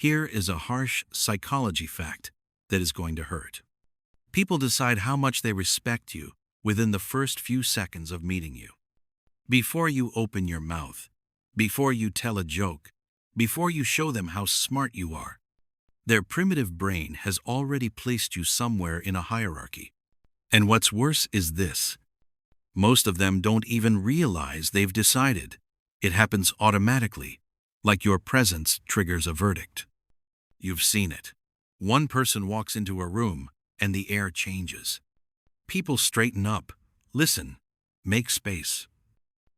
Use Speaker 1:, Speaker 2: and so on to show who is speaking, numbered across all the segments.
Speaker 1: Here is a harsh psychology fact that is going to hurt. People decide how much they respect you within the first few seconds of meeting you. Before you open your mouth, before you tell a joke, before you show them how smart you are, their primitive brain has already placed you somewhere in a hierarchy. And what's worse is this: most of them don't even realize they've decided. It happens automatically, like your presence triggers a verdict. You've seen it. One person walks into a room, and the air changes. People straighten up, listen, make space.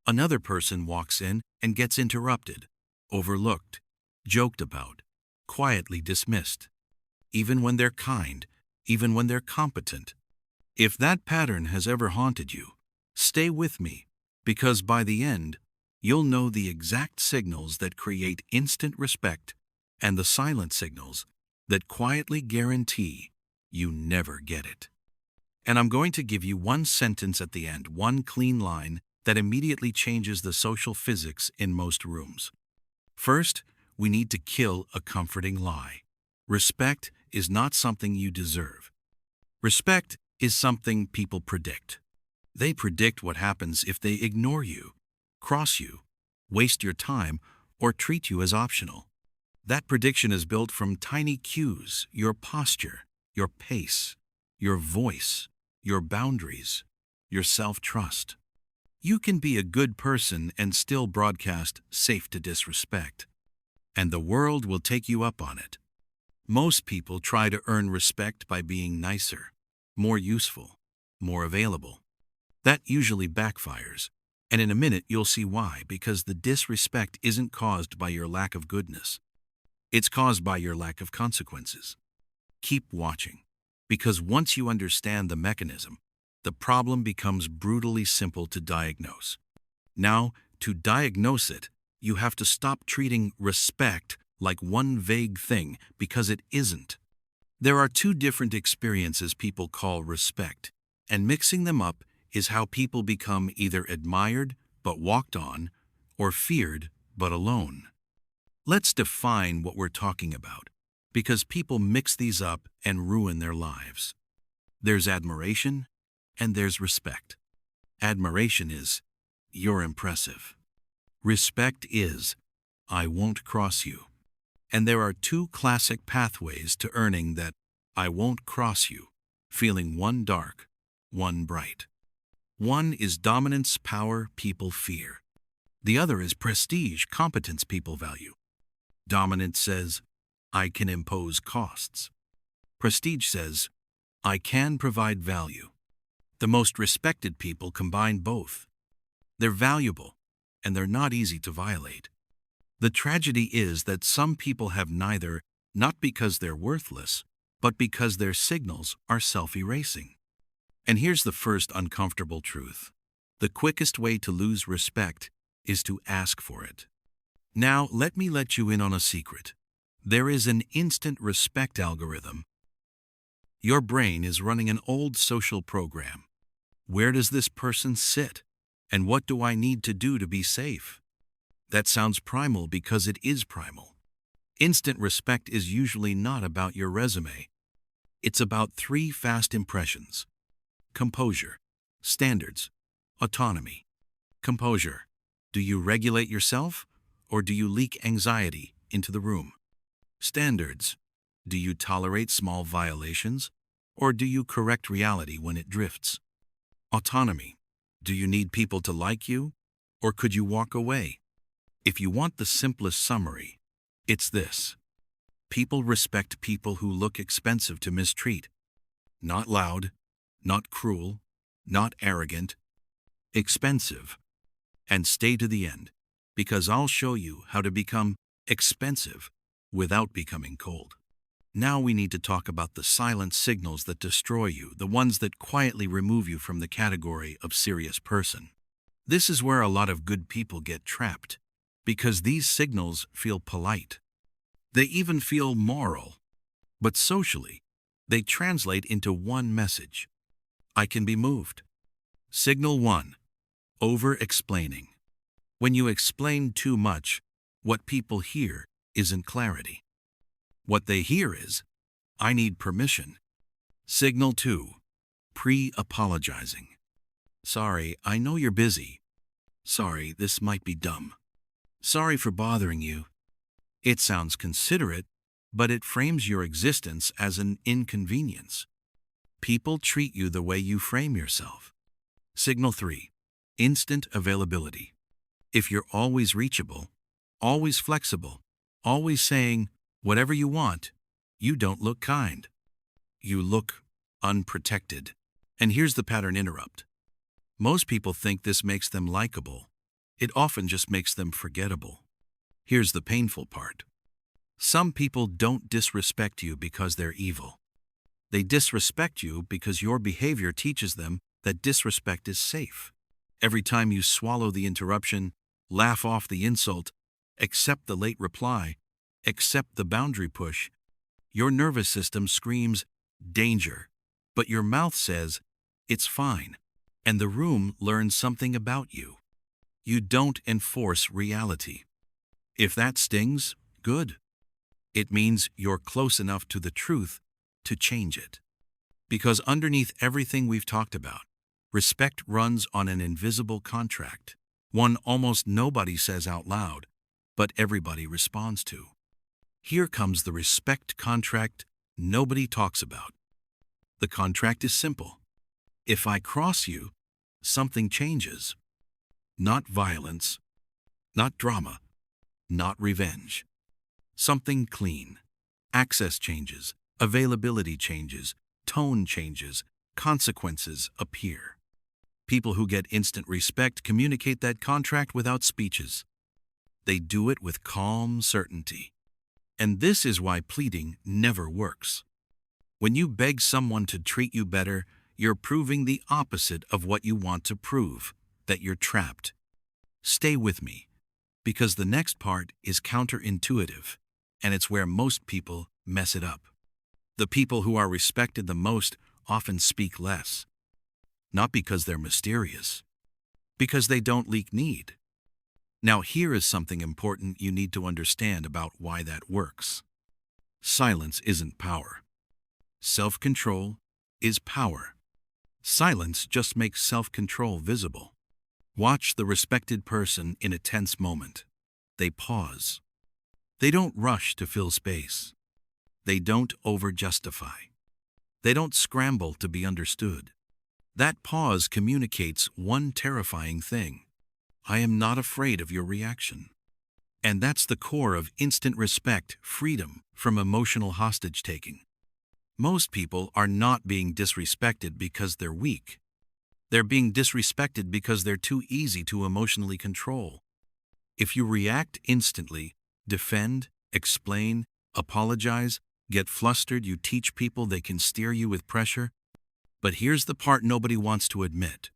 Speaker 1: Another person walks in and gets interrupted, overlooked, joked about, quietly dismissed. Even when they're kind, even when they're competent. If that pattern has ever haunted you, stay with me, because by the end, you'll know the exact signals that create instant respect and the silent signals that quietly guarantee you never get it. And I'm going to give you one sentence at the end, one clean line that immediately changes the social physics in most rooms. First, we need to kill a comforting lie. Respect is not something you deserve. Respect is something people predict. They predict what happens if they ignore you, cross you, waste your time, or treat you as optional. That prediction is built from tiny cues: your posture, your pace, your voice, your boundaries, your self-trust. You can be a good person and still broadcast safe to disrespect, and the world will take you up on it. Most people try to earn respect by being nicer, more useful, more available. That usually backfires, and in a minute you'll see why, because the disrespect isn't caused by your lack of goodness. It's caused by your lack of consequences. Keep watching, because once you understand the mechanism, the problem becomes brutally simple to diagnose. Now, to diagnose it, you have to stop treating respect like one vague thing, because it isn't. There are two different experiences people call respect, and mixing them up is how people become either admired but walked on, or feared but alone. Let's define what we're talking about, because people mix these up and ruin their lives. There's admiration, and there's respect. Admiration is, "You're impressive." Respect is, "I won't cross you." And there are two classic pathways to earning that "I won't cross you" feeling: one dark, one bright. One is dominance, power, people fear. The other is prestige, competence, people value. Dominance says, "I can impose costs." Prestige says, "I can provide value." The most respected people combine both. They're valuable, and they're not easy to violate. The tragedy is that some people have neither, not because they're worthless, but because their signals are self-erasing. And here's the first uncomfortable truth: the quickest way to lose respect is to ask for it. Now, let me let you in on a secret. There is an instant respect algorithm. Your brain is running an old social program. Where does this person sit? And what do I need to do to be safe? That sounds primal because it is primal. Instant respect is usually not about your resume. It's about three fast impressions: composure, standards, autonomy. Composure: do you regulate yourself, or do you leak anxiety into the room? Standards: do you tolerate small violations, or do you correct reality when it drifts? Autonomy: do you need people to like you, or could you walk away? If you want the simplest summary, it's this: people respect people who look expensive to mistreat. Not loud, not cruel, not arrogant. Expensive. And stay to the end, because I'll show you how to become expensive without becoming cold. Now we need to talk about the silent signals that destroy you, the ones that quietly remove you from the category of serious person. This is where a lot of good people get trapped, because these signals feel polite. They even feel moral. But socially, they translate into one message: I can be moved. Signal 1. Over-explaining. When you explain too much, what people hear isn't clarity. What they hear is, I need permission. Signal 2. Pre-apologizing. Sorry, I know you're busy. Sorry, this might be dumb. Sorry for bothering you. It sounds considerate, but it frames your existence as an inconvenience. People treat you the way you frame yourself. Signal 3. Instant availability. If you're always reachable, always flexible, always saying whatever you want, you don't look kind. You look unprotected. And here's the pattern interrupt. Most people think this makes them likable. It often just makes them forgettable. Here's the painful part. Some people don't disrespect you because they're evil. They disrespect you because your behavior teaches them that disrespect is safe. Every time you swallow the interruption, laugh off the insult, accept the late reply, accept the boundary push, your nervous system screams, danger, but your mouth says, it's fine, and the room learns something about you. You don't enforce reality. If that stings, good. It means you're close enough to the truth to change it. Because underneath everything we've talked about, respect runs on an invisible contract, one almost nobody says out loud, but everybody responds to. Here comes the respect contract nobody talks about. The contract is simple. If I cross you, something changes. Not violence, not drama, not revenge. Something clean. Access changes, availability changes, tone changes, consequences appear. People who get instant respect communicate that contract without speeches. They do it with calm certainty. And this is why pleading never works. When you beg someone to treat you better, you're proving the opposite of what you want to prove, that you're trapped. Stay with me, because the next part is counterintuitive, and it's where most people mess it up. The people who are respected the most often speak less. Not because they're mysterious, because they don't leak need. Now here is something important you need to understand about why that works. Silence isn't power. Self-control is power. Silence just makes self-control visible. Watch the respected person in a tense moment. They pause. They don't rush to fill space. They don't over-justify. They don't scramble to be understood. That pause communicates one terrifying thing. I am not afraid of your reaction. And that's the core of instant respect, freedom from emotional hostage-taking. Most people are not being disrespected because they're weak. They're being disrespected because they're too easy to emotionally control. If you react instantly, defend, explain, apologize, get flustered, you teach people they can steer you with pressure. But here's the part nobody wants to admit.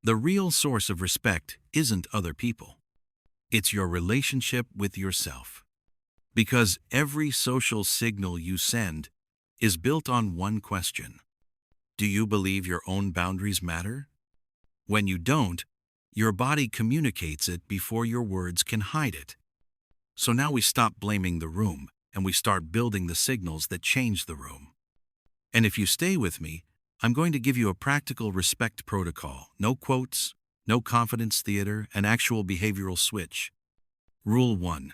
Speaker 1: The real source of respect isn't other people. It's your relationship with yourself. Because every social signal you send is built on one question. Do you believe your own boundaries matter? When you don't, your body communicates it before your words can hide it. So now we stop blaming the room and we start building the signals that change the room. And if you stay with me, I'm going to give you a practical respect protocol. No quotes, no confidence theater, an actual behavioral switch. Rule 1.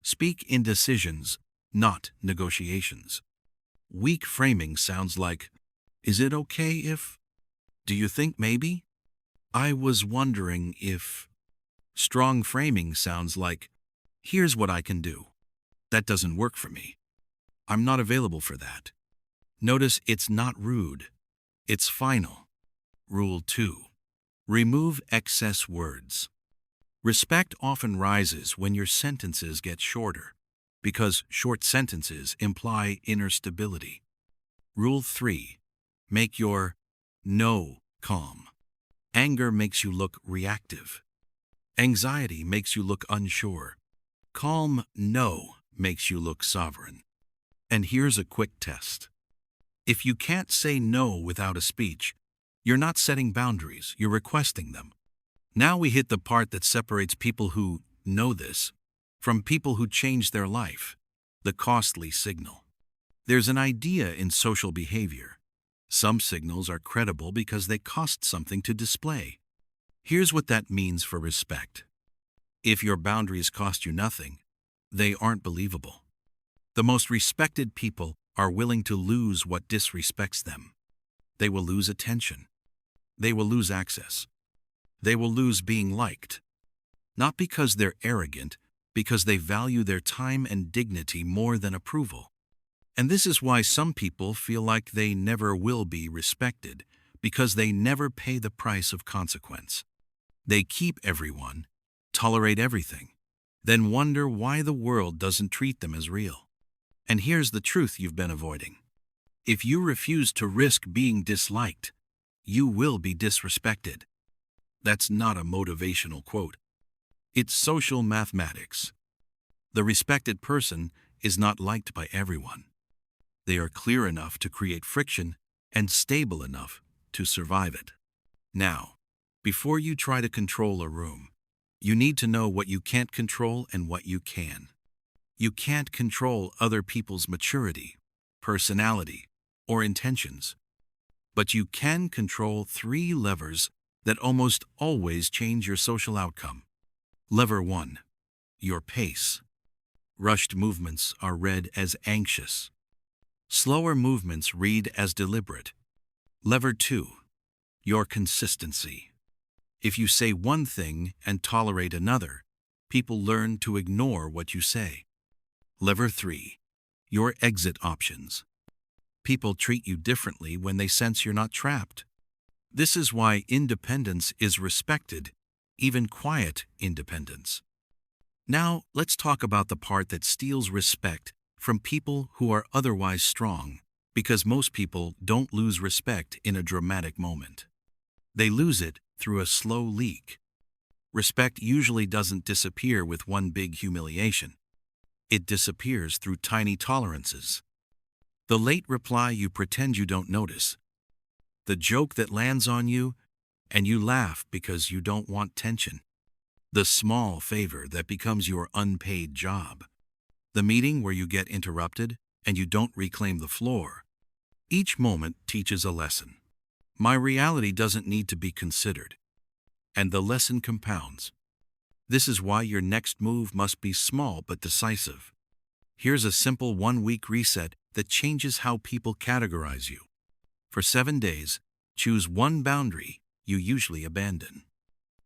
Speaker 1: Speak in decisions, not negotiations. Weak framing sounds like, is it okay if? Do you think maybe? I was wondering if. Strong framing sounds like, here's what I can do. That doesn't work for me. I'm not available for that. Notice it's not rude. It's final. Rule 2. Remove excess words. Respect often rises when your sentences get shorter, because short sentences imply inner stability. Rule 3. Make your no calm. Anger makes you look reactive. Anxiety makes you look unsure. Calm no makes you look sovereign. And here's a quick test. If you can't say no without a speech, you're not setting boundaries, you're requesting them. Now we hit the part that separates people who know this from people who change their life. the costly signal. There's an idea in social behavior. Some signals are credible because they cost something to display. Here's what that means for respect. If your boundaries cost you nothing, they aren't believable. The most respected people are willing to lose what disrespects them. They will lose attention. They will lose access. They will lose being liked. Not because they're arrogant, because they value their time and dignity more than approval. And this is why some people feel like they never will be respected, because they never pay the price of consequence. They keep everyone, tolerate everything, then wonder why the world doesn't treat them as real. And here's the truth you've been avoiding. If you refuse to risk being disliked, you will be disrespected. That's not a motivational quote. It's social mathematics. The respected person is not liked by everyone. They are clear enough to create friction and stable enough to survive it. Now, before you try to control a room, you need to know what you can't control and what you can. You can't control other people's maturity, personality, or intentions. But you can control 3 levers that almost always change your social outcome. Lever 1. Your pace. Rushed movements are read as anxious. Slower movements read as deliberate. Lever 2. Your consistency. If you say one thing and tolerate another, people learn to ignore what you say. Lever 3. Your exit options. People treat you differently when they sense you're not trapped. This is why independence is respected, even quiet independence. Now, let's talk about the part that steals respect from people who are otherwise strong, because most people don't lose respect in a dramatic moment. They lose it through a slow leak. Respect usually doesn't disappear with one big humiliation. It disappears through tiny tolerances. The late reply you pretend you don't notice. The joke that lands on you and you laugh because you don't want tension. The small favor that becomes your unpaid job. The meeting where you get interrupted and you don't reclaim the floor. Each moment teaches a lesson. My reality doesn't need to be considered. And the lesson compounds. This is why your next move must be small but decisive. Here's a simple 1-week reset that changes how people categorize you. For 7 days, choose one boundary you usually abandon.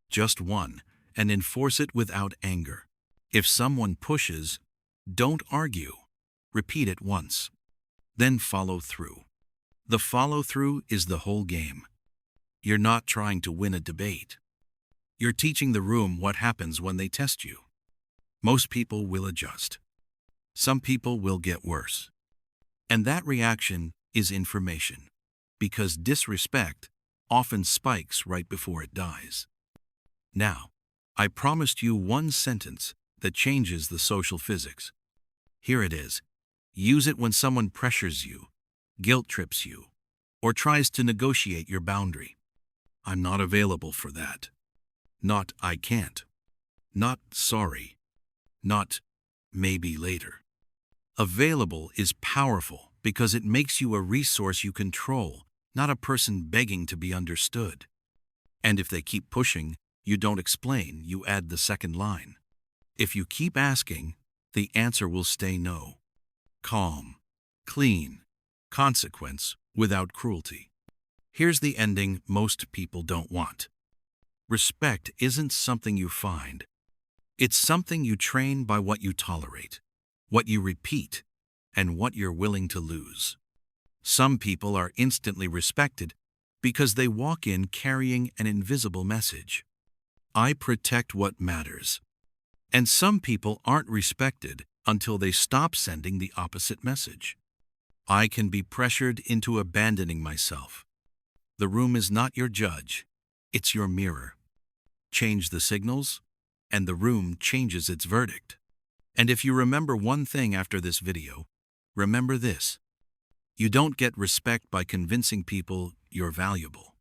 Speaker 1: Just one, and enforce it without anger. If someone pushes, don't argue. Repeat it once. Then follow through. The follow-through is the whole game. You're not trying to win a debate. You're teaching the room what happens when they test you. Most people will adjust. Some people will get worse. And that reaction is information, because disrespect often spikes right before it dies. Now, I promised you one sentence that changes the social physics. Here it is. Use it when someone pressures you, guilt trips you, or tries to negotiate your boundary. I'm not available for that. Not I can't. Not sorry. Not maybe later. Available is powerful because it makes you a resource you control, not a person begging to be understood. And if they keep pushing, you don't explain, you add the second line. If you keep asking, the answer will stay no. Calm, clean, consequence without cruelty. Here's the ending most people don't want. Respect isn't something you find. It's something you train by what you tolerate, what you repeat, and what you're willing to lose. Some people are instantly respected because they walk in carrying an invisible message. I protect what matters. And some people aren't respected until they stop sending the opposite message. I can be pressured into abandoning myself. The room is not your judge, it's your mirror. Change the signals, and the room changes its verdict. And if you remember one thing after this video, remember this. You don't get respect by convincing people you're valuable.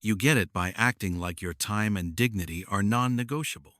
Speaker 1: You get it by acting like your time and dignity are non-negotiable.